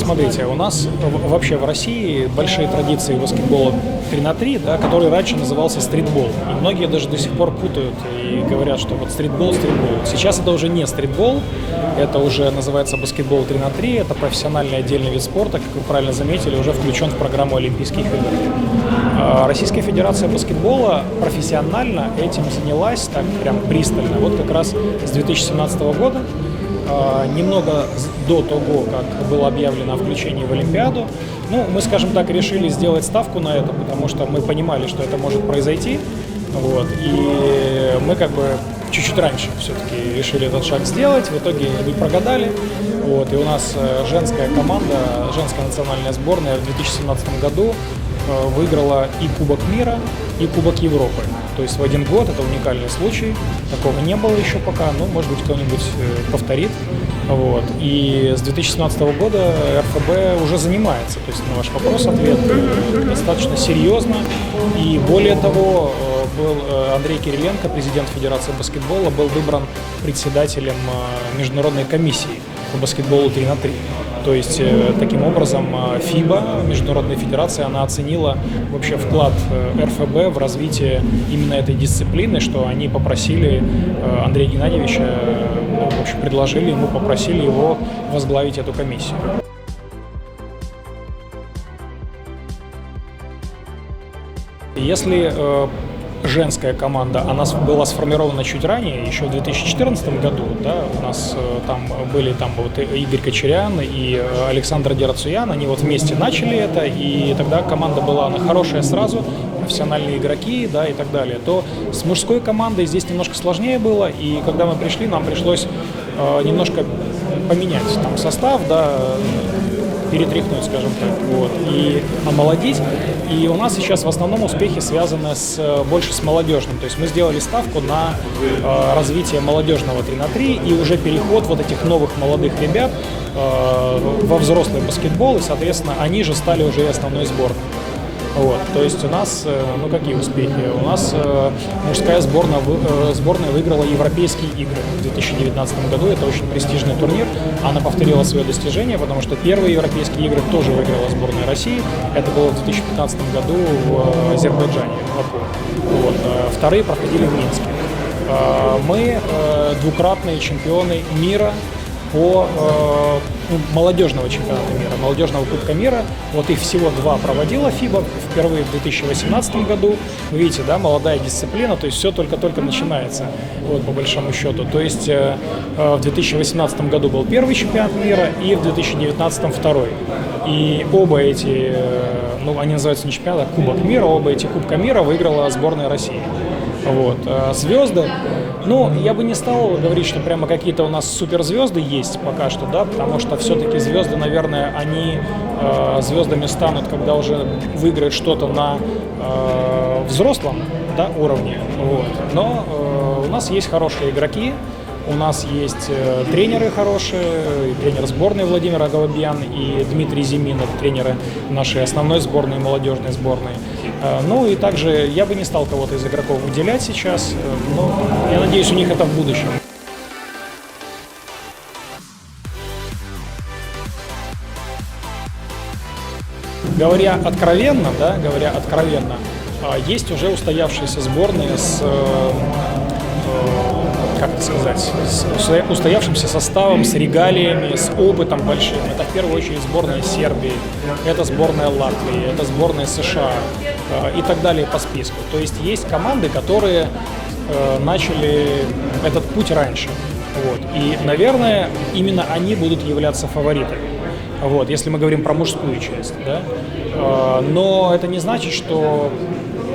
смотрите, у нас вообще в России большие традиции баскетбола 3 на 3, да, который раньше назывался стритбол. И многие даже до сих пор путают и говорят, что вот стритбол. Сейчас это уже не стритбол, это уже называется баскетбол 3 на 3, это профессиональный отдельный вид спорта, как вы правильно заметили, уже включен в программу Олимпийских игр. Российская Федерация баскетбола профессионально этим занялась так прям пристально. Вот как раз с 2017 года, немного до того, как было объявлено о включении в Олимпиаду, мы, скажем так, решили сделать ставку на это, потому что мы понимали, что это может произойти, вот, и мы как бы чуть-чуть раньше все-таки решили этот шаг сделать, в итоге не прогадали, вот, и у нас женская команда, женская национальная сборная в 2017 году выиграла и Кубок мира, и Кубок Европы. То есть в один год, это уникальный случай, такого не было еще пока, может быть, кто-нибудь повторит. Вот. И с 2017 года РФБ уже занимается, то есть на ваш вопрос-ответ достаточно серьезно. И более того, был Андрей Кириленко, президент Федерации баскетбола, был выбран председателем международной комиссии по баскетболу 3 на 3. То есть, таким образом, ФИБА, Международная федерация, она оценила вообще вклад РФБ в развитие именно этой дисциплины, что они попросили Андрея Геннадьевича, в общем, предложили ему, попросили его возглавить эту комиссию. Если женская команда, она была сформирована чуть ранее, еще в 2014 году, да, у нас там были вот Игорь Кочерян и Александр Дерацуян, они вот вместе начали это, и тогда команда была, она хорошая сразу, профессиональные игроки, да, и так далее, то с мужской командой здесь немножко сложнее было, и когда мы пришли, нам пришлось немножко поменять там состав, да, перетряхнуть, скажем так, вот, и омолодить. И у нас сейчас в основном успехи связаны больше с молодежным. То есть мы сделали ставку на развитие молодежного 3 на 3 и уже переход вот этих новых молодых ребят во взрослый баскетбол, и, соответственно, они же стали уже и основной сборной. Вот, то есть у нас, какие успехи? У нас мужская сборная выиграла Европейские игры в 2019 году. Это очень престижный турнир. Она повторила свое достижение, потому что первые Европейские игры тоже выиграла сборная России. Это было в 2015 году в Азербайджане, в Баку. Вот, вторые проходили в Минске. Мы двукратные чемпионы мира по молодежного чемпионата мира, молодежного Кубка мира. Вот их всего 2 проводила ФИБА, впервые в 2018 году. Вы видите, да, молодая дисциплина, то есть все только-только начинается, вот, по большому счету. То есть в 2018 году был первый чемпионат мира и в 2019 второй. И оба эти, они называются не чемпионат, а Кубок мира, оба эти Кубка мира выиграла сборная России. Вот. Звезды, я бы не стал говорить, что прямо какие-то у нас суперзвезды есть пока что, да, потому что все-таки звезды, наверное, они звездами станут, когда уже выиграют что-то на взрослом, да, уровне. Вот. Но у нас есть хорошие игроки, у нас есть тренеры хорошие, тренер сборной Владимир Агалабьян и Дмитрий Зимин, это тренеры нашей основной сборной и молодежной сборной. И также я бы не стал кого-то из игроков выделять сейчас, но я надеюсь, у них это в будущем. Говоря откровенно, есть уже устоявшиеся сборные с устоявшимся составом, с регалиями, с опытом большим. Это в первую очередь сборная Сербии, это сборная Латвии, это сборная США и так далее по списку. То есть команды, которые начали этот путь раньше. Вот. И, наверное, именно они будут являться фаворитами. Вот, если мы говорим про мужскую часть, да? Но это не значит, что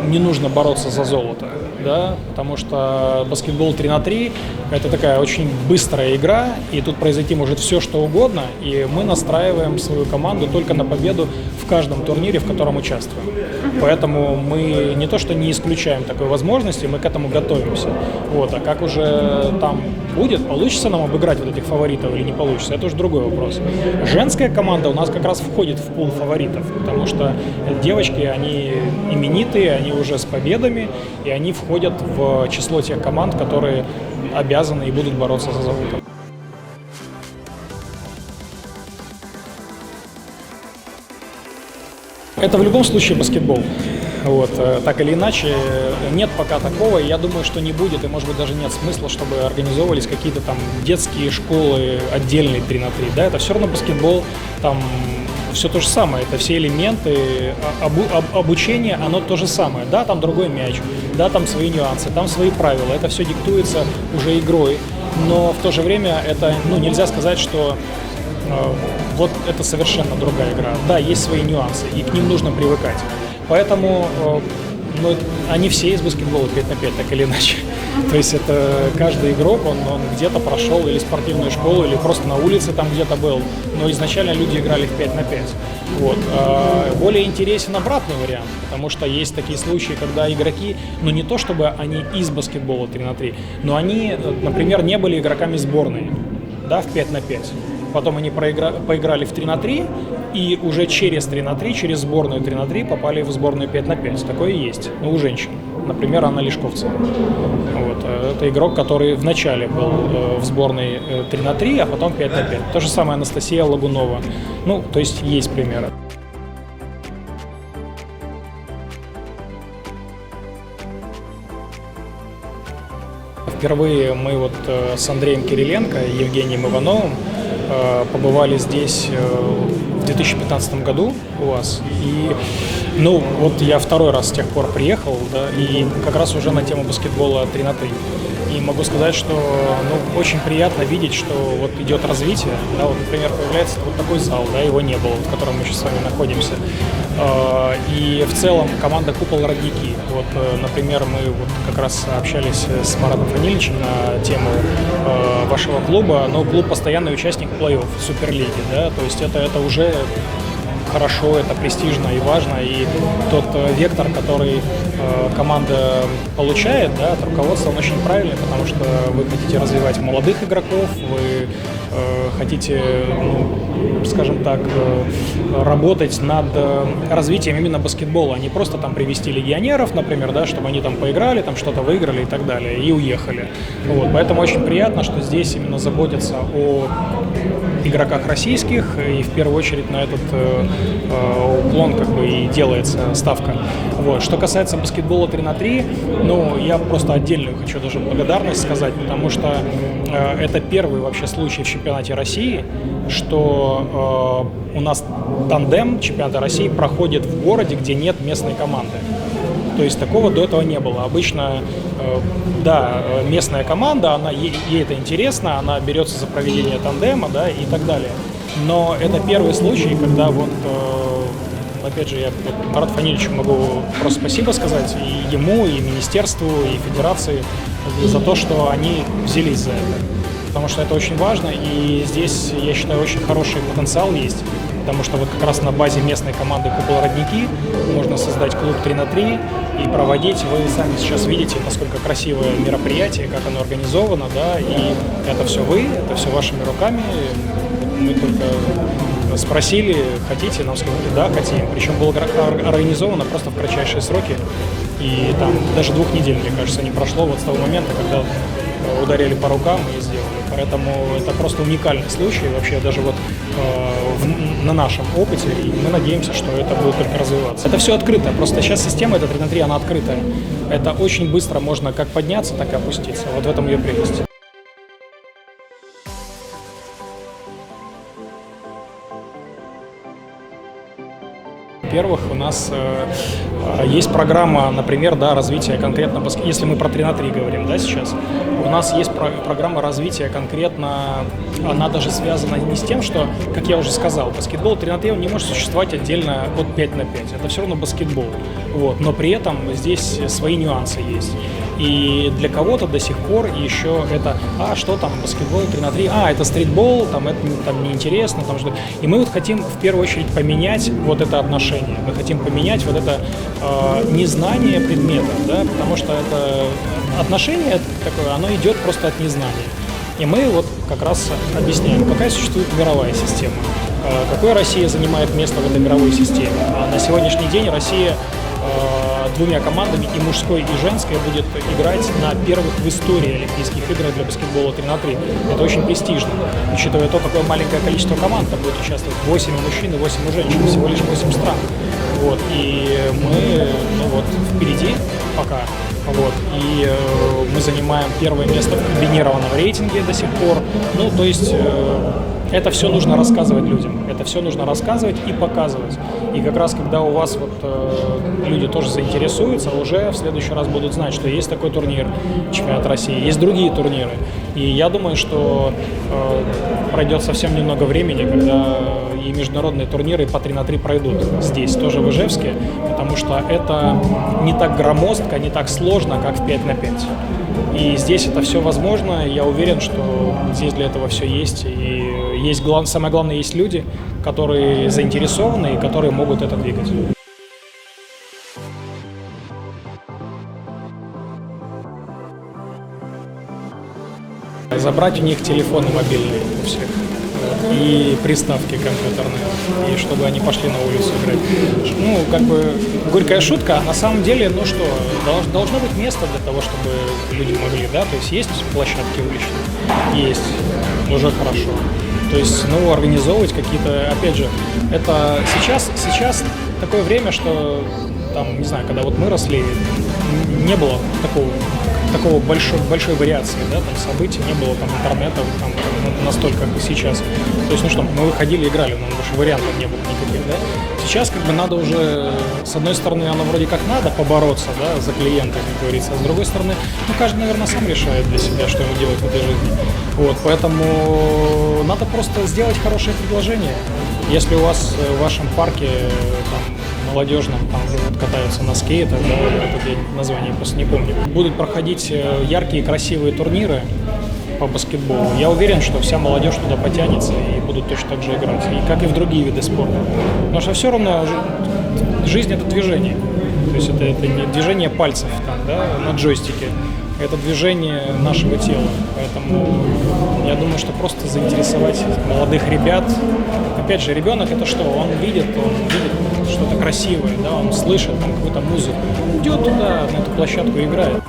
не нужно бороться за золото, да? Потому что баскетбол 3 на 3 – это такая очень быстрая игра, и тут произойти может все, что угодно, и мы настраиваем свою команду только на победу в каждом турнире, в котором участвуем. Поэтому мы не то что не исключаем такой возможности, мы к этому готовимся. Вот, а как уже там будет, получится нам обыграть вот этих фаворитов или не получится, это уже другой вопрос. Женская команда у нас как раз входит в пул фаворитов, потому что девочки, они именитые, они уже с победами, и они входят в число тех команд, которые обязаны и будут бороться за золото. Это в любом случае баскетбол. Вот, так или иначе, нет пока такого, и я думаю, что не будет, и, может быть, даже нет смысла, чтобы организовывались какие-то там детские школы отдельные 3 на 3, да, это все равно баскетбол, там все то же самое, это все элементы, обучение, оно то же самое, да, там другой мяч, да, там свои нюансы, там свои правила, это все диктуется уже игрой, но в то же время это, нельзя сказать, что вот это совершенно другая игра, да, есть свои нюансы, и к ним нужно привыкать. Поэтому они все из баскетбола 5 на 5, так или иначе. То есть это каждый игрок, он где-то прошел или спортивную школу, или просто на улице там где-то был. Но изначально люди играли в 5 на 5. Вот. Более интересен обратный вариант, потому что есть такие случаи, когда игроки, не то чтобы они из баскетбола 3 на 3, но они, например, не были игроками сборной, да, в 5 на 5. Потом они поиграли в 3 на 3, и уже через 3 на 3, через сборную 3 на 3 попали в сборную 5 на 5. Такое есть, у женщин. Например, Анна Лешковцева. Вот. Это игрок, который вначале был в сборной 3 на 3, а потом 5 на 5. То же самое Анастасия Лагунова. То есть есть примеры. Впервые мы с Андреем Кириленко и Евгением Ивановым побывали здесь в 2015 году у вас. И я второй раз с тех пор приехал, да, и как раз уже на тему баскетбола 3 на 3. И могу сказать, что очень приятно видеть, что идет развитие. Да, например, появляется такой зал, да, его не было, в котором мы сейчас с вами находимся. И в целом команда «Купол Родники». Например, мы как раз общались с Маратом Фаниличем на тему вашего клуба, но клуб постоянный участник плей-офф Суперлиги, да, то есть это уже хорошо, это престижно и важно, и тот вектор, который команда получает, да, от руководства, он очень правильный, потому что вы хотите развивать молодых игроков, вы хотите, скажем так, работать над развитием именно баскетбола, а не просто там привести легионеров, например, да, чтобы они там поиграли, там что-то выиграли и так далее, и уехали. Поэтому очень приятно, что здесь именно заботятся о игроках российских, и в первую очередь на этот уклон и делается ставка. Что касается баскетбола 3 на 3, я просто отдельную хочу даже благодарность сказать, потому что это первый вообще случай в чемпионате России, что у нас тандем чемпионата России проходит в городе, где нет местной команды. То есть такого до этого не было. Обычно, да, местная команда, ей это интересно, она берется за проведение тандема, да, и так далее. Но это первый случай, когда опять же, я Марату Фаниличу могу просто спасибо сказать и ему, и министерству, и федерации за то, что они взялись за это. Потому что это очень важно, и здесь, я считаю, очень хороший потенциал есть. Потому что как раз на базе местной команды «Купол Родники» можно создать клуб 3 на 3 и проводить. Вы сами сейчас видите, насколько красивое мероприятие, как оно организовано, да, и это все вашими руками. Мы только спросили, хотите, нам сказали, да, хотим. Причем было организовано просто в кратчайшие сроки. И там даже 2 недель, мне кажется, не прошло с того момента, когда ударили по рукам и сделали. Поэтому это просто уникальный случай вообще даже на нашем опыте, и мы надеемся, что это будет только развиваться. Это все открыто, просто сейчас система эта 3 на 3, она открытая. Это очень быстро можно как подняться, так и опуститься. В этом ее прелесть. Во-первых, у нас есть программа, например, да, развития конкретно, если мы про 3 на 3 говорим, да, сейчас, у нас есть программа развития конкретно, она даже связана не с тем, что, как я уже сказал, баскетбол 3 на 3 он не может существовать отдельно от 5 на 5, это все равно баскетбол, но при этом здесь свои нюансы есть. И для кого-то до сих пор еще это, что там, баскетбол 3 на 3, это стритбол, это там неинтересно, там что-то. И мы хотим в первую очередь поменять это отношение. Мы хотим поменять это незнание предмета, да, потому что это отношение такое, оно идет просто от незнания. И мы как раз объясняем, какая существует мировая система, какое Россия занимает место в этой мировой системе. На сегодняшний день Россия 2 командами, и мужской, и женской, будет играть на первых в истории Олимпийских игр для баскетбола 3 на 3. Это очень престижно, учитывая то, какое маленькое количество команд там будет участвовать. 8 у мужчин и 8 у женщин, всего лишь 8 стран. Вот, и мы, ну вот, впереди пока. Вот, и мы занимаем первое место в комбинированном рейтинге до сих пор. Ну, то есть это все нужно рассказывать людям, это все нужно рассказывать и показывать. И как раз когда у вас вот люди тоже заинтересуются, уже в следующий раз будут знать, что есть такой турнир, чемпионат России, есть другие турниры. И я думаю, что пройдет совсем немного времени, когда и международные турниры по 3×3 пройдут здесь, тоже в Ижевске, потому что это не так громоздко, не так сложно, как в 5×5. И здесь это все возможно, я уверен, что здесь для этого все есть. И есть самое главное, есть люди, которые заинтересованы и которые могут это двигать. Забрать у них телефоны мобильные у всех и приставки компьютерные, и чтобы они пошли на улицу играть. Ну, как бы горькая шутка, а на самом деле, ну что, должно быть место для того, чтобы люди могли, да, то есть площадки уличные, есть, уже хорошо. То есть, ну, организовывать какие-то, опять же, это сейчас такое время, что, там, не знаю, когда вот мы росли, не было такого большой вариации, да, там событий, не было там интернета там, настолько, как и сейчас. То есть, ну что, мы выходили, играли, но больше вариантов не было никаких, да. Сейчас как бы надо уже, с одной стороны, оно вроде как надо побороться, да, за клиента, как говорится, а с другой стороны, ну, каждый, наверное, сам решает для себя, что ему делать в этой жизни. Вот, поэтому надо просто сделать хорошее предложение. Если у вас в вашем парке, там, молодежном, там катаются на скейтах, да, это я название просто не помню, будут проходить яркие, красивые турниры по баскетболу, я уверен, что вся молодежь туда потянется и будут точно так же играть, и как и в другие виды спорта. Потому что все равно жизнь — это движение, то есть это не движение пальцев там, да, на джойстике, это движение нашего тела, поэтому я думаю, что просто заинтересовать молодых ребят. Опять же, ребенок — это что? Он видит что-то красивое, да, он слышит там какую-то музыку, идет туда, на эту площадку и играет.